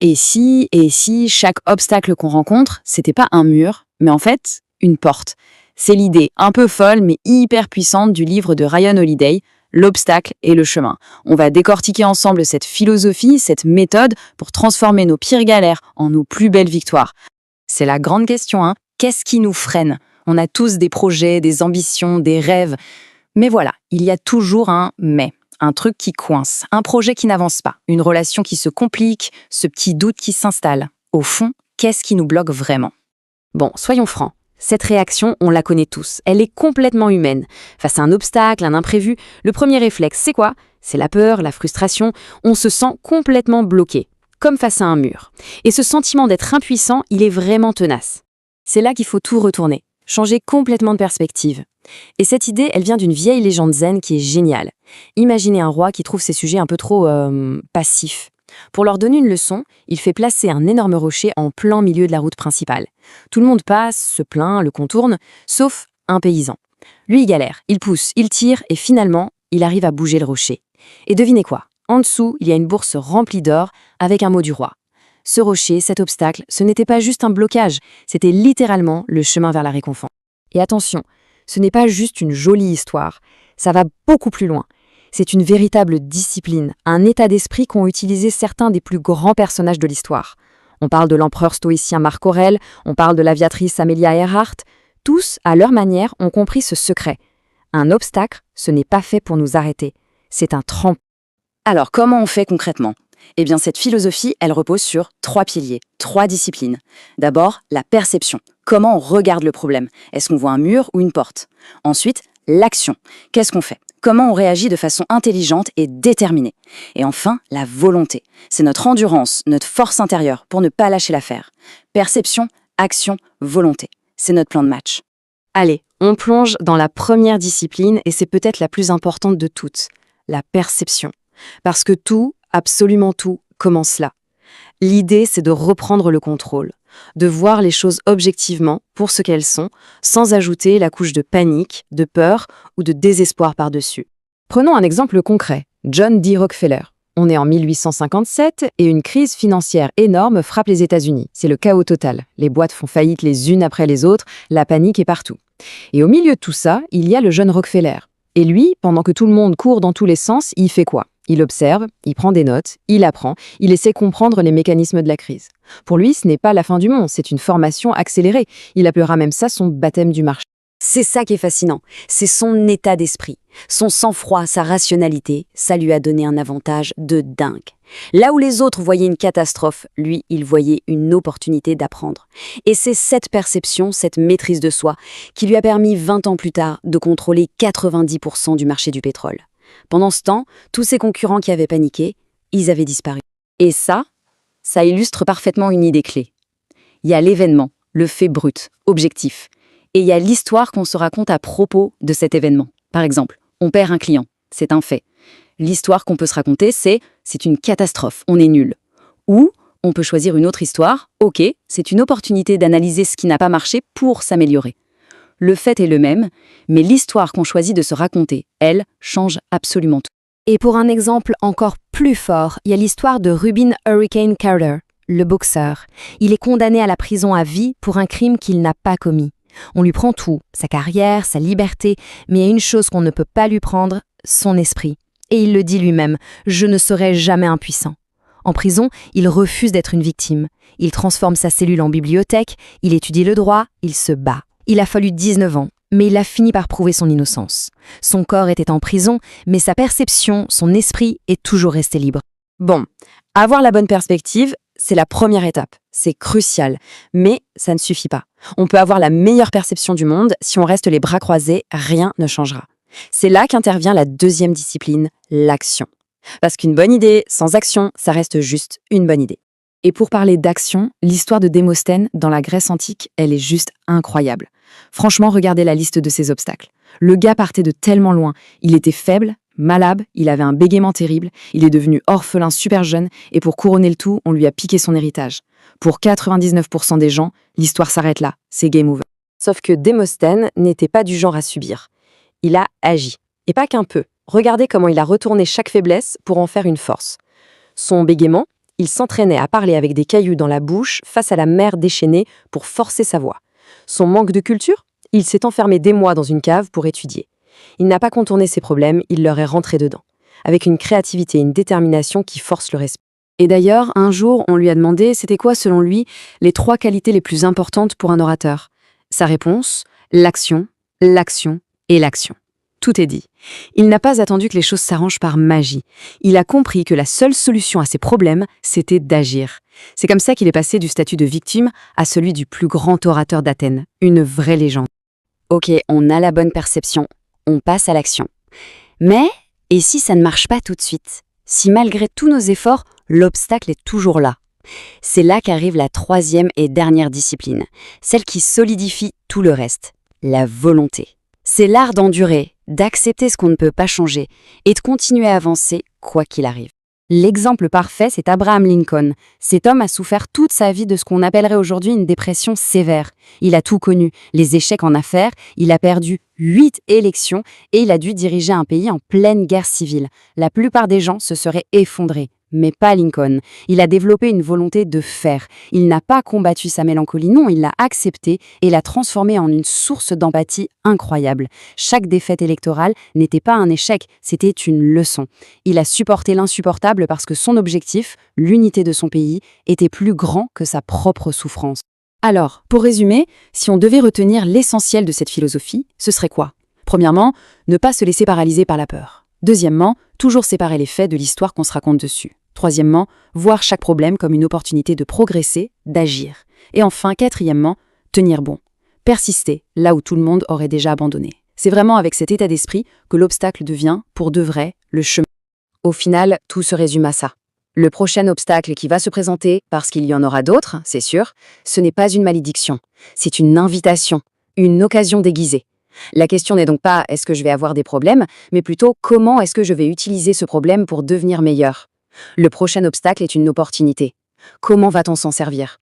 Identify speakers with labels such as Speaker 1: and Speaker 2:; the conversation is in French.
Speaker 1: Et si chaque obstacle qu'on rencontre, c'était pas un mur, mais en fait, une porte. C'est l'idée un peu folle mais hyper puissante du livre de Ryan Holiday, L'obstacle et le chemin. On va décortiquer ensemble cette philosophie, cette méthode pour transformer nos pires galères en nos plus belles victoires. C'est la grande question, hein. Qu'est-ce qui nous freine? On a tous des projets, des ambitions, des rêves. Mais voilà, il y a toujours un mais. Un truc qui coince, un projet qui n'avance pas, une relation qui se complique, ce petit doute qui s'installe. Au fond, qu'est-ce qui nous bloque vraiment?
Speaker 2: Bon, soyons francs. Cette réaction, on la connaît tous. Elle est complètement humaine. Face à un obstacle, un imprévu, le premier réflexe, c'est quoi? C'est la peur, la frustration. On se sent complètement bloqué, comme face à un mur. Et ce sentiment d'être impuissant, il est vraiment tenace. C'est là qu'il faut tout retourner, changer complètement de perspective. Et cette idée, elle vient d'une vieille légende zen qui est géniale. Imaginez un roi qui trouve ses sujets un peu trop passifs. Pour leur donner une leçon, il fait placer un énorme rocher en plein milieu de la route principale. Tout le monde passe, se plaint, le contourne, sauf un paysan. Lui, il galère, il pousse, il tire et finalement, il arrive à bouger le rocher. Et devinez quoi? En dessous, il y a une bourse remplie d'or avec un mot du roi. Ce rocher, cet obstacle, ce n'était pas juste un blocage, c'était littéralement le chemin vers la récompense. Et attention, ce n'est pas juste une jolie histoire, ça va beaucoup plus loin. C'est une véritable discipline, un état d'esprit qu'ont utilisé certains des plus grands personnages de l'histoire. On parle de l'empereur stoïcien Marc Aurèle, on parle de l'aviatrice Amelia Earhart. Tous, à leur manière, ont compris ce secret. Un obstacle, ce n'est pas fait pour nous arrêter. C'est un tremplin.
Speaker 1: Alors, comment on fait concrètement? Eh bien, cette philosophie, elle repose sur 3 piliers, 3 disciplines. D'abord, la perception. Comment on regarde le problème? Est-ce qu'on voit un mur ou une porte? Ensuite, l'action. Qu'est-ce qu'on fait? Comment on réagit de façon intelligente et déterminée? Et enfin, la volonté. C'est notre endurance, notre force intérieure pour ne pas lâcher l'affaire. Perception, action, volonté. C'est notre plan de match.
Speaker 2: Allez, on plonge dans la première discipline et c'est peut-être la plus importante de toutes, la perception. Parce que tout, absolument tout, commence là. L'idée, c'est de reprendre le contrôle, de voir les choses objectivement pour ce qu'elles sont, sans ajouter la couche de panique, de peur ou de désespoir par-dessus. Prenons un exemple concret, John D. Rockefeller. On est en 1857 et une crise financière énorme frappe les États-Unis. C'est le chaos total. Les boîtes font faillite les unes après les autres, la panique est partout. Et au milieu de tout ça, il y a le jeune Rockefeller. Et lui, pendant que tout le monde court dans tous les sens, il fait quoi? Il observe, il prend des notes, il apprend, il essaie de comprendre les mécanismes de la crise. Pour lui, ce n'est pas la fin du monde, c'est une formation accélérée. Il appellera même ça son baptême du marché.
Speaker 3: C'est ça qui est fascinant, c'est son état d'esprit. Son sang-froid, sa rationalité, ça lui a donné un avantage de dingue. Là où les autres voyaient une catastrophe, lui, il voyait une opportunité d'apprendre. Et c'est cette perception, cette maîtrise de soi, qui lui a permis 20 ans plus tard de contrôler 90% du marché du pétrole. Pendant ce temps, tous ses concurrents qui avaient paniqué, ils avaient disparu. Et ça illustre parfaitement une idée clé. Il y a l'événement, le fait brut, objectif. Et il y a l'histoire qu'on se raconte à propos de cet événement. Par exemple, on perd un client, c'est un fait. L'histoire qu'on peut se raconter, c'est une catastrophe, on est nul. Ou on peut choisir une autre histoire, ok, c'est une opportunité d'analyser ce qui n'a pas marché pour s'améliorer. Le fait est le même, mais l'histoire qu'on choisit de se raconter, elle, change absolument tout.
Speaker 2: Et pour un exemple encore plus fort, il y a l'histoire de Rubin Hurricane Carter, le boxeur. Il est condamné à la prison à vie pour un crime qu'il n'a pas commis. On lui prend tout, sa carrière, sa liberté, mais il y a une chose qu'on ne peut pas lui prendre, son esprit. Et il le dit lui-même, « Je ne serai jamais impuissant ». En prison, il refuse d'être une victime. Il transforme sa cellule en bibliothèque, il étudie le droit, il se bat. Il a fallu 19 ans, mais il a fini par prouver son innocence. Son corps était en prison, mais sa perception, son esprit est toujours resté libre.
Speaker 1: Bon, avoir la bonne perspective, c'est la première étape. C'est crucial, mais ça ne suffit pas. On peut avoir la meilleure perception du monde, si on reste les bras croisés, rien ne changera. C'est là qu'intervient la deuxième discipline, l'action. Parce qu'une bonne idée sans action, ça reste juste une bonne idée. Et pour parler d'action, l'histoire de Démosthène dans la Grèce antique, elle est juste incroyable. Franchement, regardez la liste de ses obstacles. Le gars partait de tellement loin. Il était faible, malade, il avait un bégaiement terrible, il est devenu orphelin super jeune et pour couronner le tout, on lui a piqué son héritage. Pour 99% des gens, l'histoire s'arrête là, c'est game over.
Speaker 2: Sauf que Démosthène n'était pas du genre à subir. Il a agi. Et pas qu'un peu. Regardez comment il a retourné chaque faiblesse pour en faire une force. Son bégaiement,
Speaker 1: Il s'entraînait à parler avec des cailloux dans la bouche face à la mer déchaînée pour forcer sa voix. Son manque de culture? Il s'est enfermé des mois dans une cave pour étudier. Il n'a pas contourné ses problèmes, il leur est rentré dedans, avec une créativité et une détermination qui forcent le respect.
Speaker 2: Et d'ailleurs, un jour, on lui a demandé c'était quoi, selon lui, les 3 qualités les plus importantes pour un orateur. Sa réponse, l'action, l'action et l'action. Tout est dit. Il n'a pas attendu que les choses s'arrangent par magie. Il a compris que la seule solution à ses problèmes, c'était d'agir. C'est comme ça qu'il est passé du statut de victime à celui du plus grand orateur d'Athènes, une vraie légende.
Speaker 3: Ok, on a la bonne perception, on passe à l'action. Mais, et si ça ne marche pas tout de suite? Si malgré tous nos efforts, l'obstacle est toujours là? C'est là qu'arrive la 3e et dernière discipline, celle qui solidifie tout le reste, la volonté. C'est l'art d'endurer, d'accepter ce qu'on ne peut pas changer et de continuer à avancer quoi qu'il arrive. L'exemple parfait, c'est Abraham Lincoln. Cet homme a souffert toute sa vie de ce qu'on appellerait aujourd'hui une dépression sévère. Il a tout connu, les échecs en affaires, il a perdu 8 élections et il a dû diriger un pays en pleine guerre civile. La plupart des gens se seraient effondrés. Mais pas Lincoln. Il a développé une volonté de faire. Il n'a pas combattu sa mélancolie, non, il l'a acceptée et l'a transformée en une source d'empathie incroyable. Chaque défaite électorale n'était pas un échec, c'était une leçon. Il a supporté l'insupportable parce que son objectif, l'unité de son pays, était plus grand que sa propre souffrance.
Speaker 2: Alors, pour résumer, si on devait retenir l'essentiel de cette philosophie, ce serait quoi? Premièrement, ne pas se laisser paralyser par la peur. Deuxièmement, toujours séparer les faits de l'histoire qu'on se raconte dessus. Troisièmement, voir chaque problème comme une opportunité de progresser, d'agir. Et enfin, quatrièmement, tenir bon. Persister là où tout le monde aurait déjà abandonné. C'est vraiment avec cet état d'esprit que l'obstacle devient, pour de vrai, le chemin.
Speaker 1: Au final, tout se résume à ça. Le prochain obstacle qui va se présenter, parce qu'il y en aura d'autres, c'est sûr, ce n'est pas une malédiction, c'est une invitation, une occasion déguisée. La question n'est donc pas « est-ce que je vais avoir des problèmes ?», mais plutôt « comment est-ce que je vais utiliser ce problème pour devenir meilleur ?» Le prochain obstacle est une opportunité. Comment va-t-on s'en servir?